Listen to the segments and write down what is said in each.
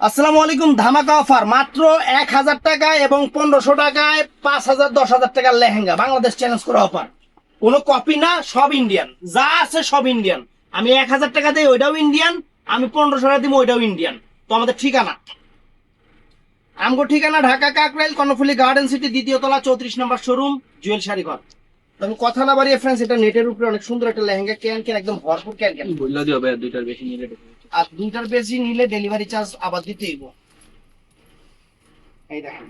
আসসালামু আলাইকুম। ধামাকা অফার মাত্র 1000 টাকায় এবং 1500 টাকায় 5000 10,000 টাকার লেহেঙ্গা। বাংলাদেশ চ্যালেঞ্জ করা অফার, কোনো কপি না, সব ইন্ডিয়ান, যা আছে সব ইন্ডিয়ান। আমি 1000 টাকা দিই ওইটাও ইন্ডিয়ান, আমি 1500 টাকা দিব ওইটাও ইন্ডিয়ান। তো আমাদের ঠিকানা, আমগো ঠিকানা ঢাকা কাকরাইল কর্ণফুলী গার্ডেন সিটি, দ্বিতীয় তলা, 34 নম্বর শোরুম, জুয়েল শাড়িঘর। তো আমি কথা না বাড়িয়ে ফ্রেন্ডস, এটা নেটের উপরে অনেক সুন্দর একটা লেহেঙ্গা। ক্যান ক্যান একদম ভরপুর ক্যান ক্যান। বললা দিও ভাই, দুইটার বেশি নিলে আর দুইটার বেশি নিলে ডেলিভারি চার্জ আবার দিতে হইব। এই দেখেন,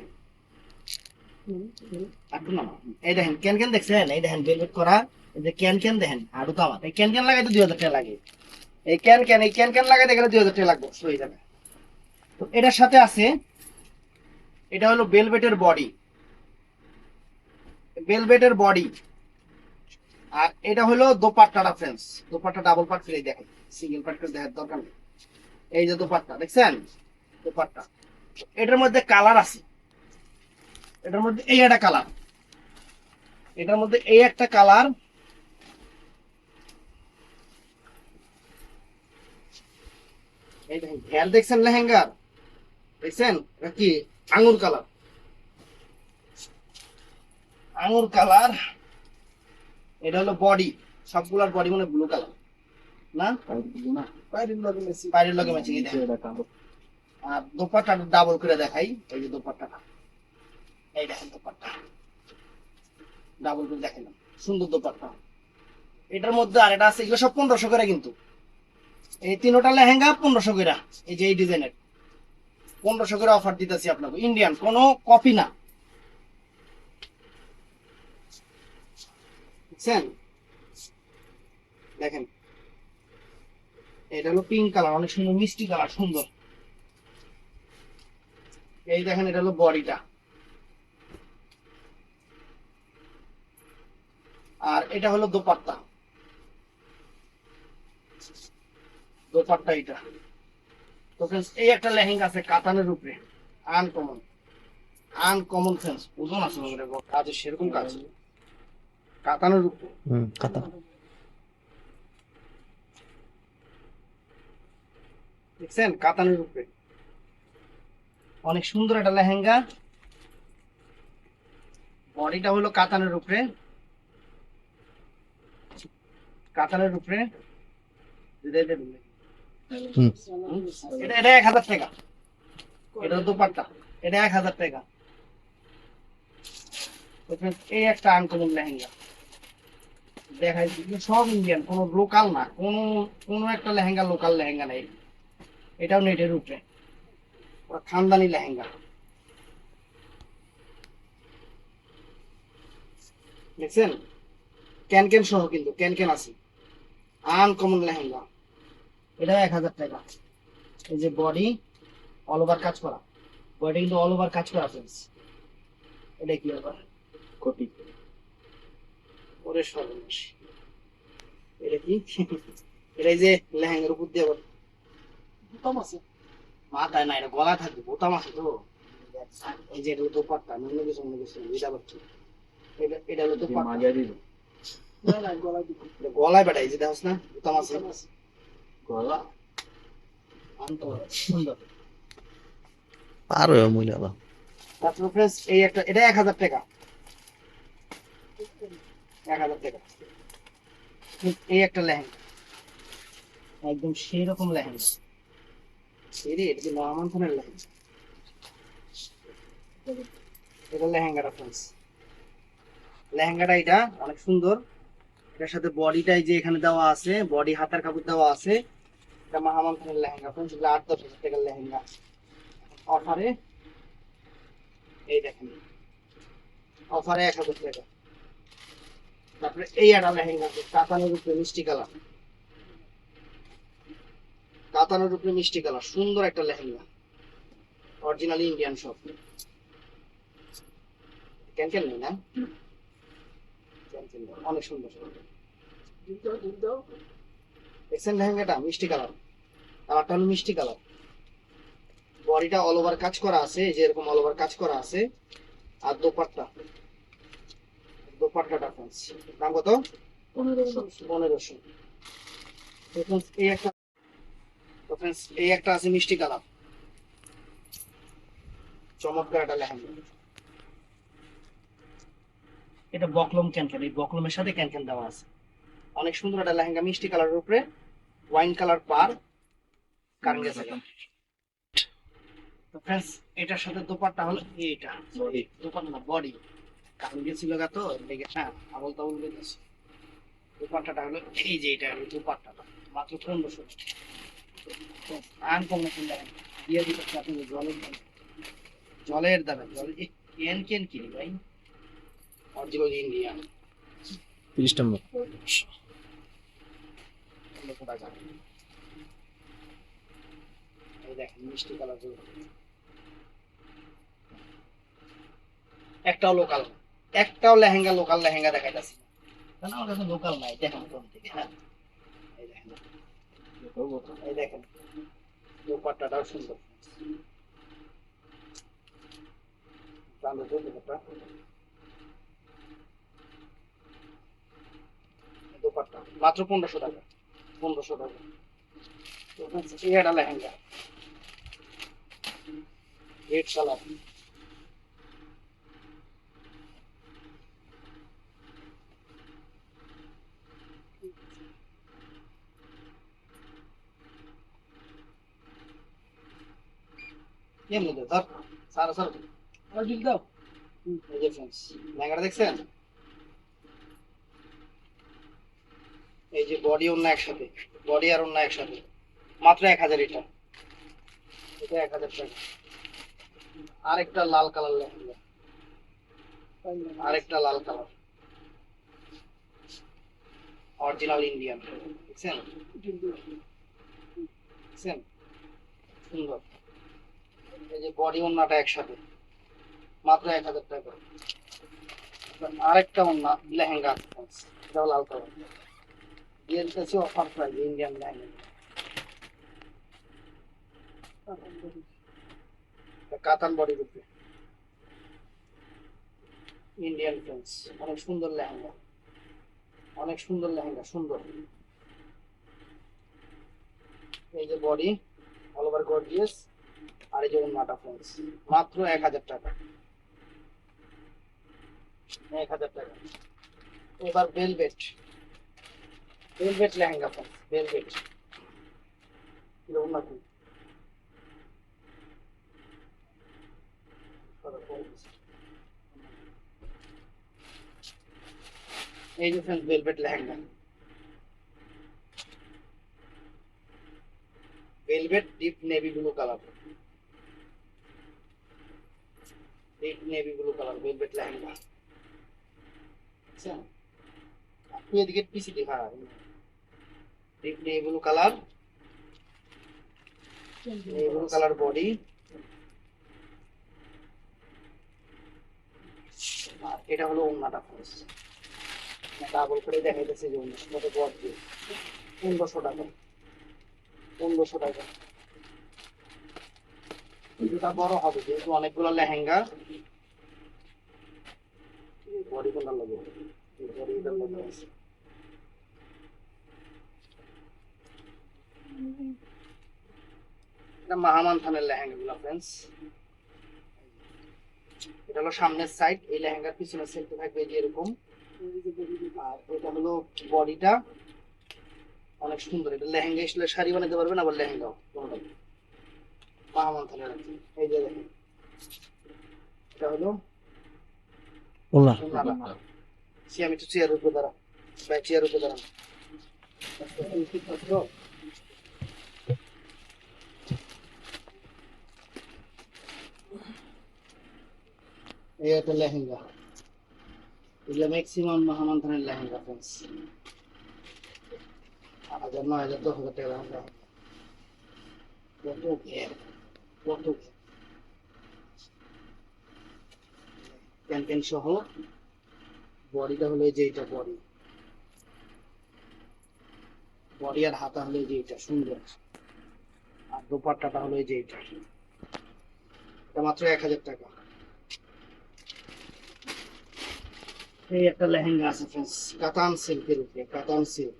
এই দেখেন ক্যান ক্যান দেখছেন, এই দেখেন ভেলভেট করা, এই যে ক্যান ক্যান দেখেন। আরো কামাত, এই ক্যান ক্যান লাগাইতে 2000 টাকা লাগে। এই ক্যান ক্যান লাগাইতে গেলে 2000 টাকা লাগবে, হয়ে যাবে। তো এটার সাথে আছে, এটা হলো ভেলভেটের বডি, ভেলভেটের বডি। আর এটা হলো দোপাট্টাটা friends, dupatta double part free দেখেন, সিঙ্গেল পার্ট করে দেখার দরকার নেই। এই যে দোপাট্টা দেখছেন, দোপাট্টা। এটার মধ্যে কালার আছে, এটার মধ্যে এই একটা কালার, এটার মধ্যে এই একটা কালার, এই দেখেন ঘের দেখছেন লেহেঙ্গার, দেখছেন এটা কি আঙ্গুর কালার, আঙ্গুর কালার। এটা হলো বডি, সবগুলার বডি মানে ব্লু কালার না, বাইরের লগে ম্যাচিং। আর দোপাট্টা ডাবল করে দেখাই, এই যে দোপাট্টাটা, এই দেখেন দোপাট্টা ডাবল করে দেখাইলাম, সুন্দর দোপাট্টা। এটার মধ্যে আর এটা আছে, এগুলো সব 1500 করে কিন্তু। এই তিনটা লেহেঙ্গা 1500 করে, এই যে এই ডিজাইনের 1500 করে অফার দিতেছি আপনাকে, ইন্ডিয়ান, কোনো কপি না। বুঝছেন, দেখেন এটা হলো পিঙ্ক কালার, অনেক সুন্দর মিষ্টি কালার, সুন্দর। এই দেখেন এটা হলো বডিটা, আর এটা হলো দোপাট্টা, দোপাট্টা এটা। তো ফ্রেন্ডস এই একটা লেহেঙ্গা আছে কাতানের উপরে, আনকমন, আনকমন ফ্রেন্ডস, ওজন আছে আমাদের কাজে, সেরকম কাজ, কাতানের উপরে। কথা দেখছেন কাতানের উপরে, অনেক সুন্দর একটা লেহেঙ্গা। বডিটা হলো কাতানের উপরে, কাতানের উপরে। এটা এটা 1000 টাকা, এটা দোপাট্টা, এটা 1000 টাকা। তো friends, এই একটা আনকমন লেহেঙ্গা দেখাই, সব ইন্ডিয়ান, কোনো লোকাল না, কোনো কোনো একটা লেহেঙ্গা লোকাল লেহেঙ্গা নেই। এটাও নেটের উপরে, পুরো খানদানি লেহেঙ্গা। দেখছেন ক্যান ক্যান সহ, কিন্তু ক্যান ক্যান আছে, আনকমন লেহেঙ্গা। এটাও 1000 টাকা। এই যে বডি অল ওভার কাজ করা, বডি কিন্তু অল ওভার কাজ করা ফ্রেন্ডস। এটা কি আবার কোটি ওরে সর্বনাশ, এটা কি এটা এই যে লেহেঙ্গার উপর দিয়ে আবার বোতাম আছে, মাথায় না, এটা গলায় থাকবে, বোতাম আছে তো। এই যে এটা হলো দোপাট্টা, অন্য কিছু এটা আবার কি, এটা এটা হলো দোপাট্টা। মাঝারি না না, গলায় দিবো। এটা গলায় বেটা, এই যে দেখছ না বোতাম আছে, গলা আনতে হবে, সুন্দর। পার হয়ে মহিলা। তারপর ফ্রেন্ডস এই একটা, এটা 1000 টাকা, 1000 টাকা। এই একটা লেহেঙ্গা, একদম সেই রকম লেহেঙ্গা, এটা কি নরমান খানের লেহেঙ্গা, এটা লেহেঙ্গাটা ফ্রেন্ডস, লেহেঙ্গাটা এটা অনেক সুন্দর। এটার সাথে বডিটাই যে এখানে দেওয়া আছে, বডি হাতার কাপড় দেওয়া আছে। এটা মাহামান খানের লেহেঙ্গা ফ্রেন্ডস, এগুলো 8-10 হাজার টাকার লেহেঙ্গা অফারে। এই দেখেন অফারে 1000 টাকা। তারপরে এই একটা লেহেঙ্গা আছে কাতানের উপরে মিষ্টি কালার, কাতানের উপরে মিষ্টি কালার, সুন্দর একটা লেহেঙ্গা, অরিজিনালি ইন্ডিয়ান সব। ক্যান ক্যান নেই না, ক্যান ক্যান নেই, অনেক সুন্দর। দেখছেন লেহেঙ্গাটা মিষ্টি কালার, কালারটা হলো মিষ্টি কালার। বডিটা অল ওভার কাজ করা আছে, এই যে এরকম অল ওভার কাজ করা আছে। আর দোপাট্টা, দোপাট্টাটা ফ্রেন্ডস দাম কত? 1500। এই একটা, তো ফ্রেন্ডস এই একটা আছে মিষ্টি কালার, চমৎকার একটা লেহেঙ্গা। এটা বকলম ক্যানক্যান, এই বকলমের সাথে ক্যানক্যান দেওয়া আছে। অনেক সুন্দর একটা লেহেঙ্গা, মিষ্টি কালারের উপরে ওয়াইন কালার পার কারণ গেছে। তো ফ্রেন্ডস, এটার সাথে দোপাট্টা হলো এইটা, বডি দোপাট্টা না বডি, কারণ গেছিল গা তো লেগে, হ্যাঁ আবল তাবল বেঁধেছে। দোপাট্টাটা হলো এই যে, এটা হলো দোপাট্টাটা, মাত্র 1500 টাকা। আনকমন সুন্দর দিয়ে দিতে আপনি জলের দামে, জলের দামে জল কেন কেন কিনি ভাই, অরিজিনাল ইন্ডিয়ান 30 নম্বর। 1500 টাকা। এই দেখেন মিষ্টি কালার, একটাও লোকাল, একটাও লেহেঙ্গা লোকাল লেহেঙ্গা দেখাইতেছি না, আমার কাছে লোকাল নাই। দেখেন কোন থেকে, হ্যাঁ এই দেখেন, এই দেখেন দোপাট্টাটাও সুন্দর, দোপাট্টা মাত্র 1500 টাকা, 1500 টাকা। এই একটা লেহেঙ্গা রেড কালার, কেমনি ধর সারা সারা আর ডিল দাও। এই যে ফ্রেন্ডস, লেহেঙ্গাটা দেখছেন, এই যে বডি অন্য একসাথে, বডি আর অন্য একসাথে, মাত্র 1000। এটা এটা 1000 টাকা। আরেকটা লাল কালার লেহেঙ্গা, আরেকটা লাল কালার, অরিজিনাল ইন্ডিয়ান, দেখছেন দেখছেন সুন্দর। এই যে বডি ওন্নাটা একসাথে, মাত্র 1000 টাকা। আরেকটা ওন্না লেহেঙ্গা আছে, এটাও লাল কালার, দিয়ে দিতেছি অফার প্রাইস ইন্ডিয়ান লেহেঙ্গা, কাতান বডির উপরে ইন্ডিয়ান ফ্রেন্ডস, অনেক সুন্দর লেহেঙ্গা, অনেক সুন্দর লেহেঙ্গা, সুন্দর। এই যে বডি অল ওভার গর্জিয়াস, আর এই যে ওন্নাটা ফ্রেন্ডস, মাত্র 1000 টাকা, 1000 টাকা। এবার velvet, velvet lehenga friends, velvet ওন্না কি এই যে friends velvet lehenga, velvet deep navy blue colour, deep navy blue colour velvet lehenga. আচ্ছা তুই এদিকে পিছি দেখা, deep navy blue colour, navy blue colour body, আর এটা হলো ওন্নাটা ফ্রেন্ডস, ডাবল করে দেখাইতেছে যে ওন্নার সাথে বডি 1500 টাকা, 1500 টাকা। এটা বড় হবে যেহেতু অনেকগুলো লেহেঙ্গা, বডি কোনটা লাগবে, বডিটা কত আছে, এটা মাহামান থানের লেহেঙ্গা গুলো ফ্রেন্ডস। এটা হলো সামনের সাইড, এই লেহেঙ্গার পিছনের সাইডটা থাকবে যে এরকম, আর এটা হলো বডিটা অনেক সুন্দর। এটা লেহেঙ্গা আসলে শাড়ি বানাতে পারবেন, আবার লেহেঙ্গাও কোনটা মাহামান থানের। এই যে দেখেন, এটা হলো ওন্নাটা। আমি একটু চেয়ারের উপরে দাঁড়া, চেয়ারের উপরে দাঁড়ান। এই একটা লেহেঙ্গা, এগুলো ম্যাক্সিমাম মাহামান থানের লেহেঙ্গা ফ্রেন্ডস, 8000 9000 10,000 টাকা লেহেঙ্গা। কত ঘের, কত ক্যান সহ বডিটা হলো এই যে, এটা বডি, বডি আর হাতা হলো এই যে এটা সুন্দর, আর দোপাট্টাটা হলো এই যে এটা, এটা মাত্র 1000 টাকা। এই একটা লেহেঙ্গা আছে ফ্রেন্ডস, কাতান সিল্কের উপরে, কাতান সিল্ক,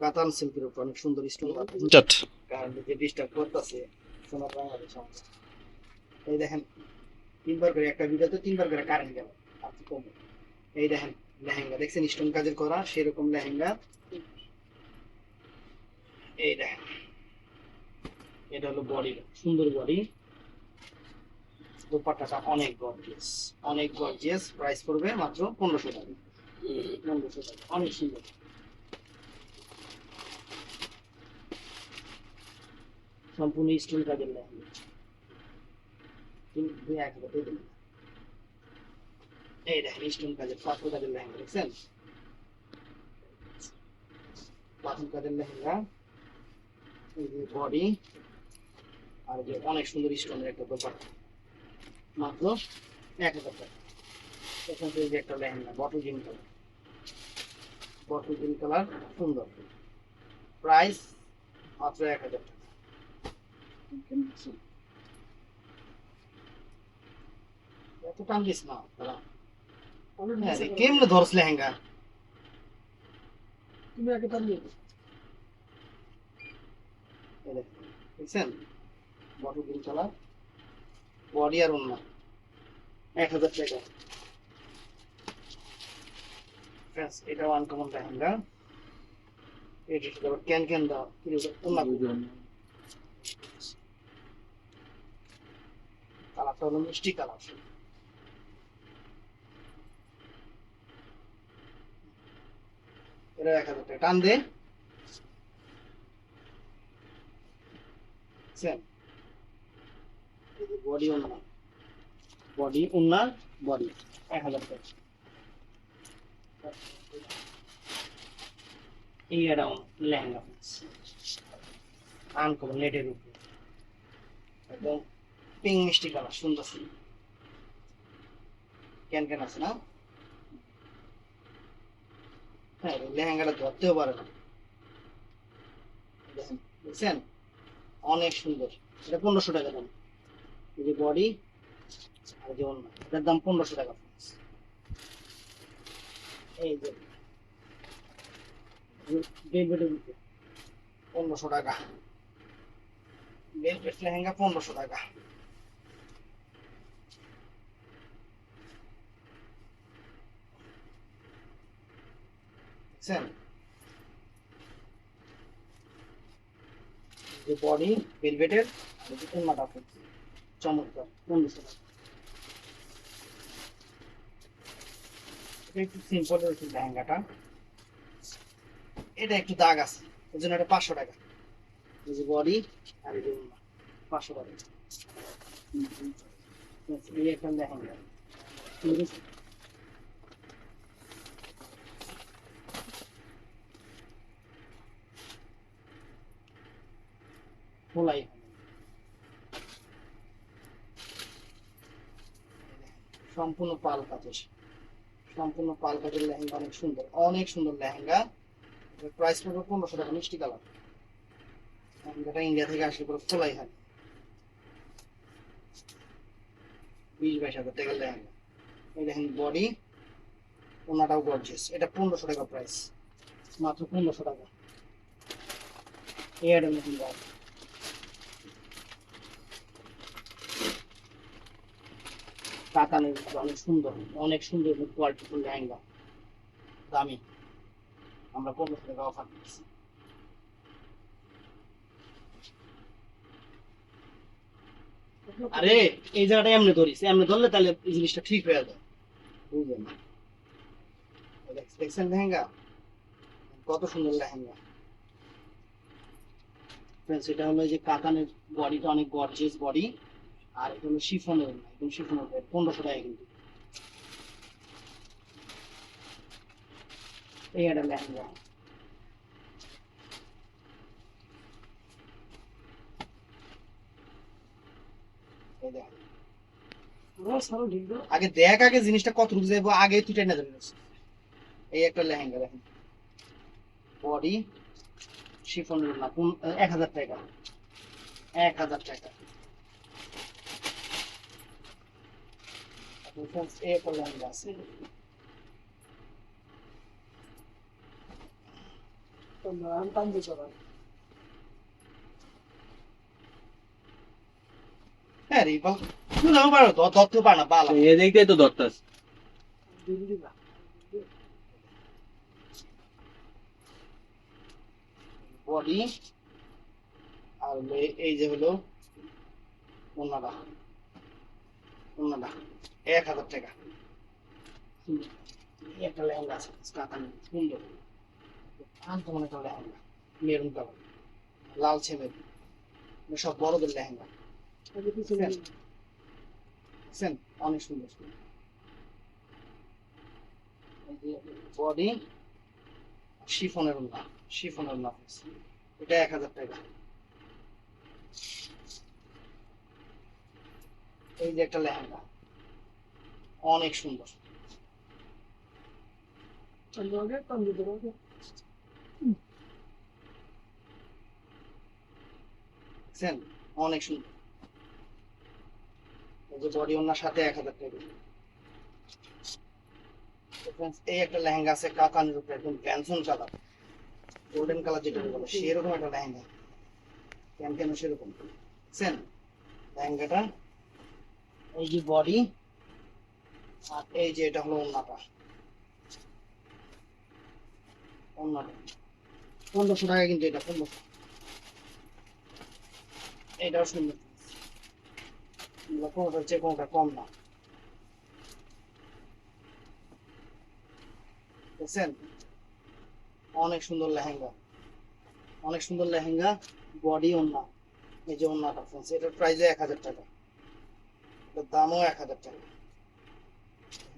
কাতান সিল্কের উপর অনেক সুন্দর স্টোন চাট কারণ যে ডিস্টার্ব করতেছে সোনার বাংলাদেশ আমাদের। এই দেখেন তিনবার করে একটা ভিডিওতে তিনবার করে কারেন্ট গেল আপনি কম। এই দেখেন লেহেঙ্গা দেখছেন স্টোন কাজের করা সেরকম লেহেঙ্গা। এই দেখেন এটা হলো বডি, সুন্দর বডি। দোপাট্টাটা অনেক গর্জিয়াস। প্রাইস পড়বে মাত্র 1500 টাকা। 1500 টাকা, অনেক সুন্দর। সম্পূর্ণ স্টোন কাজের লেহেঙ্গা। কিন্তু 1000 দিয়ে দিন। এই দেখেন স্টোন কাজের পাথর কাজের লেহেঙ্গা দেখছেন, পাথর কাজের লেহেঙ্গা। এই যে বডি আর যে অনেক সুন্দর স্টোনের একটা দোপাট্টা, মাত্র 1000 টাকা। এখান থেকে যে একটা লেহেঙ্গা বটল গ্রিন কালার সুন্দর, প্রাইস মাত্র 1000 টাকা। এত টান দিস না দাদা। হ্যাঁ, কেমনে ধরস লেহেঙ্গা তুমি আগে টান দিয়ে দেখছেন, বটল গ্রিন কালার বডি আর ওন্না 1000 টাকা। ফ্রেন্ডস এটাও আনকমন লেহেঙ্গা। এটা আবার ক্যান দাও ওন্না কালারটা হলো মিষ্টি কালার। এটা 1000 টাকা। টান দে বডি ওন্না বডি 1000 টাকা। এই একটা লেহেঙ্গা আনকমন নেটের উপর একদম পিঙ্ক মিষ্টি কালার সুন্দর ক্যান আছে না। হ্যাঁ লেহেঙ্গাটা ধরতেও পারে না, দেখছেন অনেক সুন্দর। এটা 1500 টাকা দাম। এই যে বডি আর যে ওন্না, এটার দাম 1500 টাকা। এই যে ভেলভেটের উপর 1500 টাকা। ভেলভেট লেহেঙ্গা 1500 টাকা। দেখছেন যে বডি ভেলভেটের ওন্নাটা চমৎকার 1500 টাকা। এটা একটু সিম্পল হয়েছে লেহেঙ্গাটা, এটা একটু দাগ আছে ওই জন্য এটা 500 টাকা। এই যে বডি আর এই যে ওন্না 500 টাকা। এই একটা লেহেঙ্গা খোলাই সম্পূর্ণ পাল কাজের লেহেঙ্গা। অনেক সুন্দর লেহেঙ্গা। প্রাইস পড়বে 1500 টাকা। মিষ্টি কালার লেহেঙ্গাটা ইন্ডিয়া থেকে আসলে পুরো খোলাই হয়। 20-22 হাজার টাকার লেহেঙ্গা। এই দেখেন বডি ওনাটাও গর্জিয়াস। এটা 1500 টাকা প্রাইস, মাত্র 1500 টাকা। এই একটা নতুন দাম। কাতানের অনেক সুন্দর কোয়ালিটিফুল লেহেঙ্গা, দামি। আমরা 1500 টাকা অফার দিচ্ছি। আরে এই জায়গাটা এমনি ধরিস, এমনি ধরলে তাহলে এই জিনিসটা ঠিক হয়ে যায়, বুঝলেন? দেখছেন লেহেঙ্গা কত সুন্দর লেহেঙ্গা। ফ্রেন্ডস এটা হলো যে কাতানের বডিটা অনেক গর্জিয়াস বডি, আর এটা হলো শিফনের, একদম শিফনের 1500 টাকা কিন্তু। এই একটা লেহেঙ্গা আগে দেখ, আগে জিনিসটা কত রূপ যাইবো আগে তুই টেনে ধরে। এই একটা লেহেঙ্গা দেখেন বডি শিফনের না 1000 টাকা। 1000 টাকা। এই একটা লেহেঙ্গা আছে হ্যাঁ রে বাবা, তুই যাও পারো তো, ধরতে পার না বালা। এদিক দিয়ে তো ধরতাস। বডি আর এই যে হলো ওন্নাটা, ওন্নাটা 1000 টাকা। এই একটা লেহেঙ্গা আছে কাতানের, সুন্দর আনকমন একটা লেহেঙ্গা, মেরুন কালার, লালচে মেরুন, সব বড়দের লেহেঙ্গা। দেখছেন? অনেক সুন্দর। বডি শিফনের ওন্না, শিফনের ওন্না, এটা 1000 টাকা। এই যে একটা লেহেঙ্গা, অনেক সুন্দর। দেখছেন? অনেক সুন্দর। এই যে বডি ওন্নার সাথে 1000 টাকা। Friends, এই একটা লেহেঙ্গা আছে কাতানের উপরে, একদম গ্যানসন কালার, গোল্ডেন কালার যেটা বলে সেরকম একটা লেহেঙ্গা, কেন কেন সেরকম। দেখছেন লেহেঙ্গাটা? এই যে বডি আর এই যে এটা হলো ওন্নাটা, ওন্নাটা 1500 টাকা কিন্তু, এটা 1500। এটাও সুন্দর, কোনোটার চেয়ে কোনোটা কম না। দেখছেন? অনেক সুন্দর লেহেঙ্গা, অনেক সুন্দর লেহেঙ্গা, বডি ওন্না। এই যে ওন্নাটা ফ্রেন্ডস, এটার প্রাইস 1000 টাকা, এটার দামও 1000 টাকা।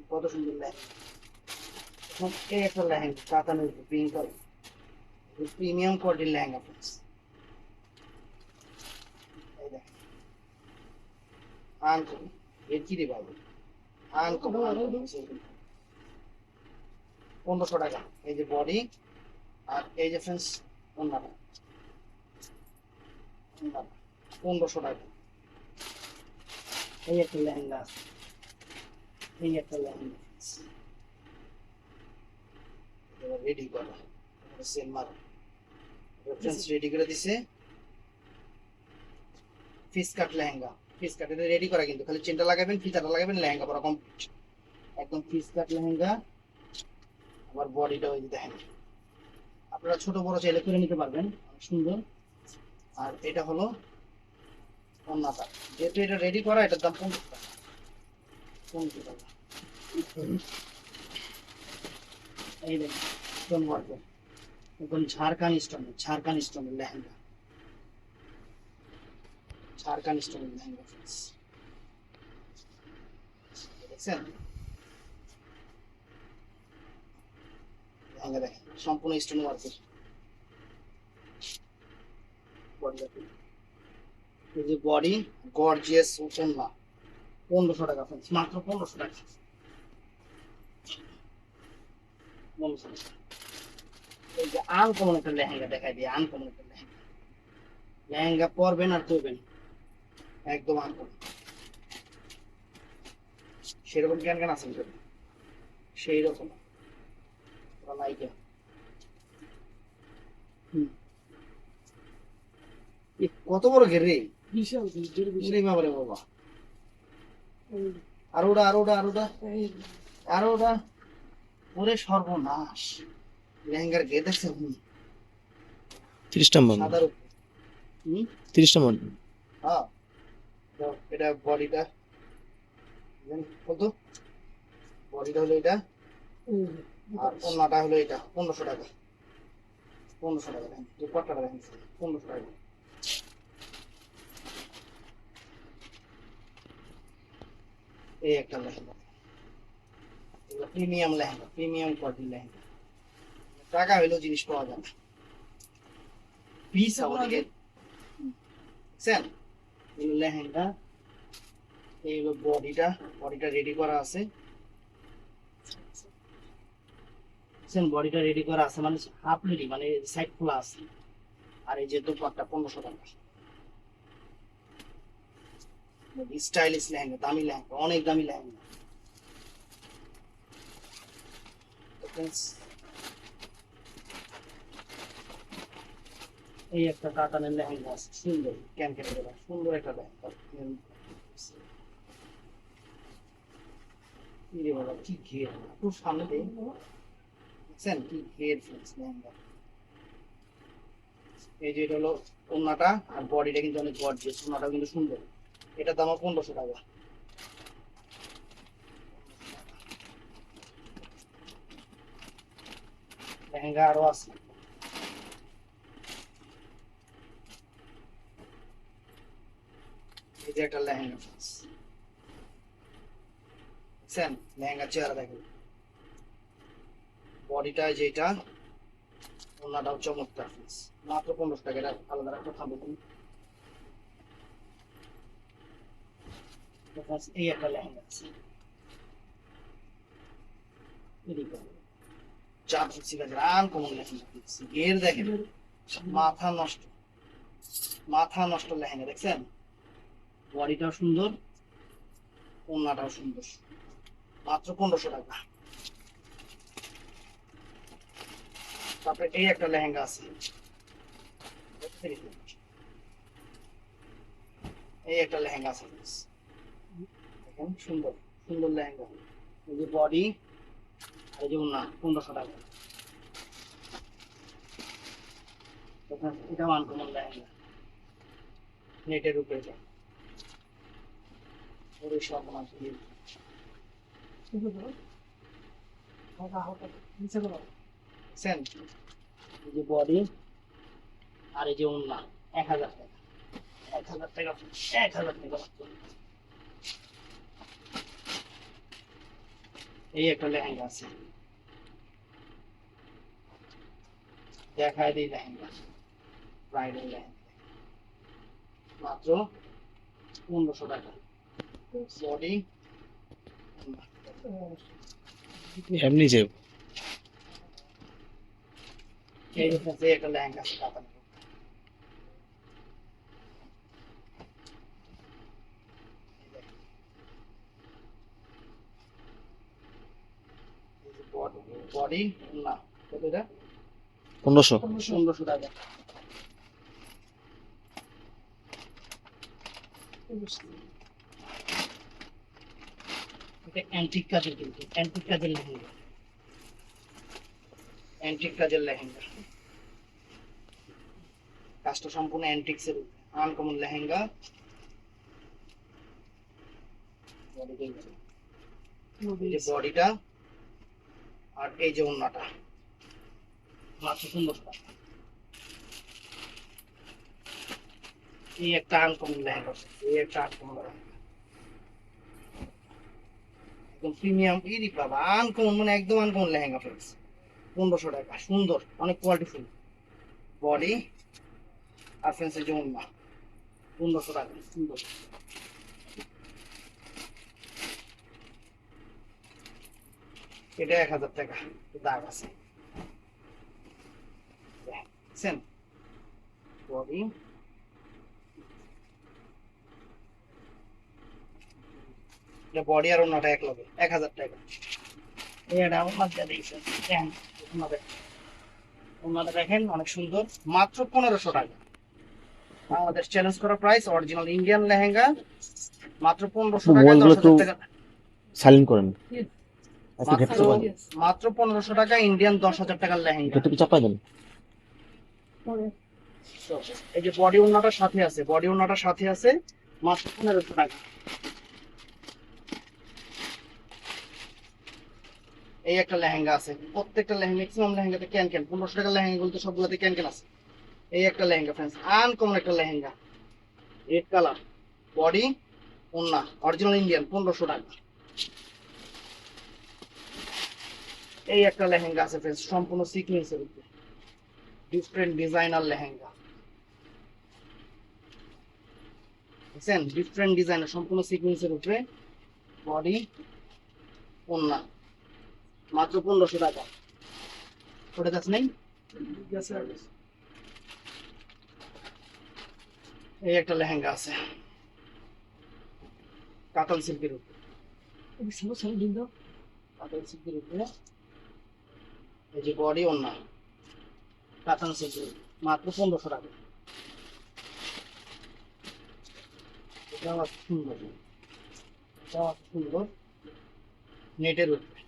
কত সুন্দর লেহেঙ্গা। এখন এই একটা লেহেঙ্গা কাতানের পিঙ্ক কালার, প্রিমিয়াম কোয়ালিটির লেহেঙ্গা ফ্রেন্ডস। এই দেখেন আনকমন, এর কি রে বাবু, আনকমন 1500 টাকা। এই যে বডি আর এই যে ফ্রেন্ডস ওন্নাটা, 1500 টাকা। এই একটা লেহেঙ্গা, এই একটা লেহেঙ্গা রেডি করা, সেল মার রেফারেন্স রেডি করে দিছে। ফিস কাট লেহেঙ্গা, ফিস কাট এটা রেডি করা কিন্তু, খালি চেনটা লাগাবেন, ফিতাটা লাগাবেন, লেহেঙ্গা পরা কমপ্লিট। একদম ফিস কাট লেহেঙ্গা। আবার বডিটা ওই যে দেখেন, আপনারা ছোট বড় চাইলে করে নিতে পারবেন, অনেক সুন্দর। আর এটা হলো ওন্নাটা, যেহেতু এটা রেডি করা, এটার দাম 15 টাকা, 15 টাকা। এই দেখেন স্টোন ওয়ার্ক, একদম ঝাড়খান্ড স্টোনের, ঝাড়খান্ড স্টোনের লেহেঙ্গা, ঝাড়খান্ড স্টোনের লেহেঙ্গা ফ্রেন্ডস। দেখছেন লেহেঙ্গা? দেখেন সম্পূর্ণ স্টোন ওয়ার্কের বডি। এই যে বডি গর্জিয়াস ওন্না, 1500 টাকা ফ্রেন্ডস, মাত্র 1500 টাকা, 1500 টাকা। এই যে আনকমন একটা লেহেঙ্গা দেখাই দিয়ে, আনকমন একটা লেহেঙ্গা, লেহেঙ্গা পরবেন আর পরবেন, একদম আনকমন। সেরকম কেন কেন আছেন সেই রকম নাইকা। কত বড় ঘের রে, ওরে বাবা রে বাবা। আর ওটা, আর ওটা, আর ওটা, আর ওটা, ওরে সর্বনাশ। লেহেঙ্গার ঘের দেখছে? 30 নম্বর, সাদার উপর। 30 নম্বর। হ্যাঁ দাও, এটা বডিটা কত, বডিটা হলো এটা, আর ওন্নাটা হলো এটা, 1500 টাকা, 1500 টাকা। দেখেন দুপাট্টাটা দেখেন, 1500 টাকা। এই একটা লেহেঙ্গা, প্রিমিয়াম লেহেঙ্গা, প্রিমিয়াম কোয়ালিটির লেহেঙ্গা, টাকা হইলেও জিনিস পাওয়া যায় না। পিস আমাদেরকে দেখছেন? এই লেহেঙ্গা, এই হলো বডিটা, বডিটা রেডি করা আছে। বডিটা রেডি করা আছে মানে হাফ রেডি, মানে সাইড খোলা আছে। আর এই যে দোপাট্টা 1500 টাকা। স্টাইলিশ লেহেঙ্গা, দামি লেহেঙ্গা, অনেক দামি লেহেঙ্গা। এই একটা কাতানের লেহেঙ্গা আছে, সুন্দর ক্যানকেন করা, সুন্দর একটা লেহেঙ্গা। কি রে বাবা, কি ঘের, খুব সামনে দেখছেন কি ঘের ফ্রেন্ডস লেহেঙ্গা। এই যে এটা হলো ওড়নাটা, আর বডিটা কিন্তু অনেক গর্জিয়াস, ওড়নাটাও কিন্তু সুন্দর। এটার দাম 1500 টাকা। লেহেঙ্গা আরো আছে। এই যে একটা লেহেঙ্গা friends। দেখছেন লেহেঙ্গা চেহারা দেখেন, বডিটা যেটা, ওড়নাটাও চমৎকার friends। মাত্র 1500 টাকা। এটা আলাদা একটা খাবো তুমি। এই একটা লেহেঙ্গা আছে, চাপ সিগারেট আনকমন লেহেঙ্গা। এর দেখেন মাথা নষ্ট, মাথা নষ্ট লেহেঙ্গা দেখছেন, বডিটাও সুন্দর, ওড়নাটাও সুন্দর। মাত্র 1500 টাকা। তারপরে এই একটা লেহেঙ্গা আছে, এই একটা লেহেঙ্গা আছে দেখেন, সুন্দর সুন্দর লেহেঙ্গা। এই যে বডি, আর এই যে ওড়না, 1500 টাকা। এটাও আনকমন লেহেঙ্গা, নেটের উপরে যায়। ওরে সব মাছ দিয়ে দেখছেন, এই যে বডি, আর এই যে ওড়না, 1000 টাকা। 1000 টাকা, 1000 টাকা। এই একটা লেহেঙ্গা আছে, দেখায় দিই লেহেঙ্গা, ব্রাইডাল লেহেঙ্গা, মাত্র 1500 টাকা। বডি, এমনি যে এই যে একটা লেহেঙ্গা আছে কাতানের। বডি না, কত এটা? 1500। 1500 টাকা। এটা অ্যান্টিক কাজের, কিন্তু অ্যান্টিক কাজের লেহেঙ্গা, অ্যান্টিক কাজের লেহেঙ্গা, কাজটা সম্পূর্ণ অ্যান্টিক্স এর উপরে, আনকমন লেহেঙ্গা। এই যে বডিটা, আর এই যে ওড়নাটা, মাত্র 1500 টাকা। এই একটা আনকমন লেহেঙ্গা, এই একটা আনকমন লেহেঙ্গা, একদম প্রিমিয়াম। ইরি বাবা, আনকমন মানে একদম আনকমন লেহেঙ্গা ফ্রেন্ডস। 1500 টাকা, সুন্দর, অনেক কোয়ালিটিফুল বডি, আর ফ্রেন্ডস এই যে ওড়না, 1500 টাকা, সুন্দর। এটা 1000 টাকা, দাগ আছে দেখছেন, বডি, এটা বডি আর ওড়নাটা এক লগে, 1000 টাকা। এটা ওড়না দিয়ে দিয়েছেন, দেখেন ওড়নাটা দেখেন অনেক সুন্দর, মাত্র 1500 টাকা। আমাদের চ্যালেঞ্জ করা প্রাইস, অরিজিনাল ইন্ডিয়ান লেহেঙ্গা, মাত্র 1500 টাকা। মোবাইলগুলো একটু 10,000 টাকা, সাইলেন্ট করেন, একটু মাত্র ঘেটে চাপান, মাত্র 1500 টাকা ইন্ডিয়ান 10,000 টাকার লেহেঙ্গা। ঘেটে একটু চাপাই দেন। এই যে বডি ওড়নাটার সাথে আছে, বডি ওড়নাটার সাথে আছে, মাত্র 1500 টাকা। এই একটা লেহেঙ্গা আছে, প্রত্যেকটা লেহেঙ্গা, ম্যাক্সিমাম লেহেঙ্গাতে ক্যান ক্যান, 1500 টাকার লেহেঙ্গা গুলো তো সবগুলোতে ক্যান ক্যান আছে। এই একটা লেহেঙ্গা ফ্রেন্ডস, আনকমন একটা লেহেঙ্গা, রেড কালার, বডি, ওড়না, অরিজিনাল ইন্ডিয়ান, 1500 টাকা। এই একটা লেহেঙ্গা আছে ফ্রেন্ডস, সম্পূর্ণ সিকোয়েন্সের উপরে, ডিফারেন্ট ডিজাইনার লেহেঙ্গা, বুঝছেন, ডিফারেন্ট ডিজাইনার, সম্পূর্ণ সিকোয়েন্সের উপরে, বডি, ওড়না, মাত্র 1500 টাকা। ওটা কাছে নেই। এই একটা লেহেঙ্গা আছে, কাতান সিল্কের উপরে, কাতান সিল্কের উপরে, এই যে বডি, ওড়না, কাতান সিল্কের উপরে। মাত্র 1500 টাকা। এটাও আছে সুন্দর, এটাও আছে সুন্দর নেটের উপরে।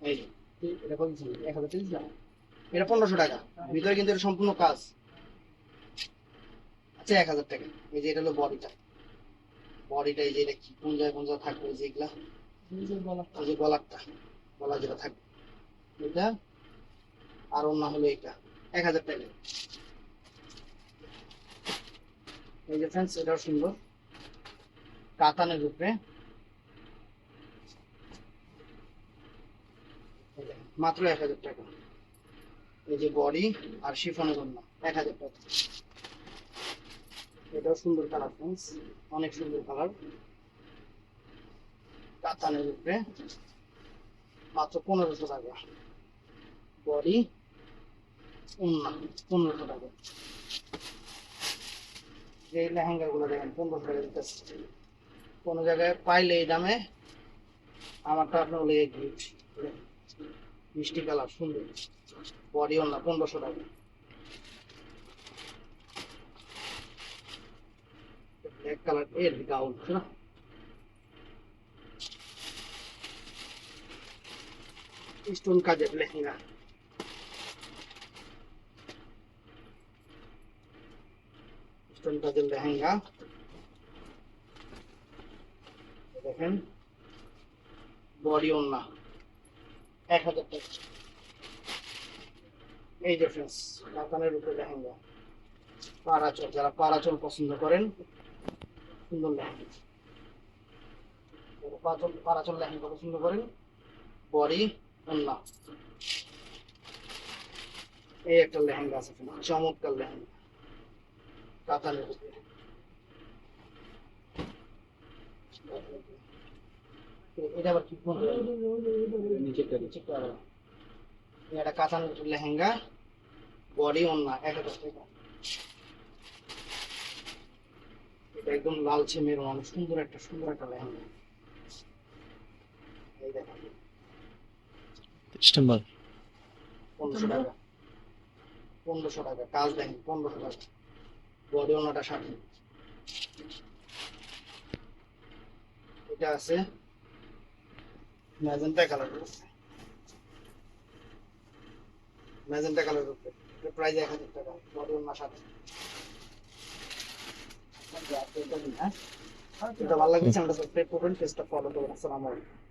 এই যে, এটা কত ছিল? 1030 টাকা। এটা 1500 টাকা, ভিতরে কিন্তু এটা সম্পূর্ণ কাজ। আচ্ছা 1000 টাকা। এই যে এটা হলো বডিটা, বডিটা এই যে এটা কি কোন জায়গায় থাকবে, এই যে এগুলা, এই যে গলারটা, গলা যেটা থাকবে এটা, আর অন্য হলো এটা 1000 টাকা। এই যে ফ্রেন্ডস, এটাও সুন্দর কাতানের উপরে, মাত্র 1000 টাকা। এই যে বডি আর শিফনের জন্য 1000 টাকা। এটাও সুন্দর কালার ফ্রেন্ডস, অনেক সুন্দর কালার, কাতানের উপরে, মাত্র 1500 টাকা। বডি ওন্না 1500 টাকা। যে লেহেঙ্গা গুলো দেখেন 1500 টাকা দিতেছে, কোনো জায়গায় পাইলে এই দামে। আমারটা আপনার হলে গিফট, মিষ্টি কালার সুন্দর, বডি ওন্না 1500 টাকা। ব্ল্যাক কালার এর গাউন না, স্টোন কাজের লেহেঙ্গা, স্টোন কাজের লেহেঙ্গা দেখেন, বডি ওন্না 1000 টাকা। এই যে ফ্রেন্ডস, কাতানের উপরে লেহেঙ্গা, পারাচল, যারা পারাচল পছন্দ করেন, সুন্দর লেহেঙ্গা, যারা পারাচল লেহেঙ্গা পছন্দ করেন, বডি ওন্না। এই একটা লেহেঙ্গা আছে friends, চমৎকার লেহেঙ্গা, কাতানের উপরে। এটা আবার কি বলবো? নিচেরটা এটা কাতানের উপরে লেহেঙ্গা, বডি ওন্না 1000 টাকা। এটা একদম লালচে মেরুন, অনেক সুন্দর একটা লেহেঙ্গা। এই দেখেন স্ট্যাম্বার 1500 টাকা, 1500 টাকা কাজ দেখেন, 1500 টাকা। বডি ওন্নাটা 60। এটা আছে ম্যাজেন্টা কালার, ম্যাজেন্টা কালার উপরে, এটা প্রাইস 1000 টাকা, বডি ওন্না 60। এটা ভালো লাগছে, চ্যানেলটা সাবস্ক্রাইব করবেন, পেজটা ফলো করবেন। আসসালামু আলাইকুম।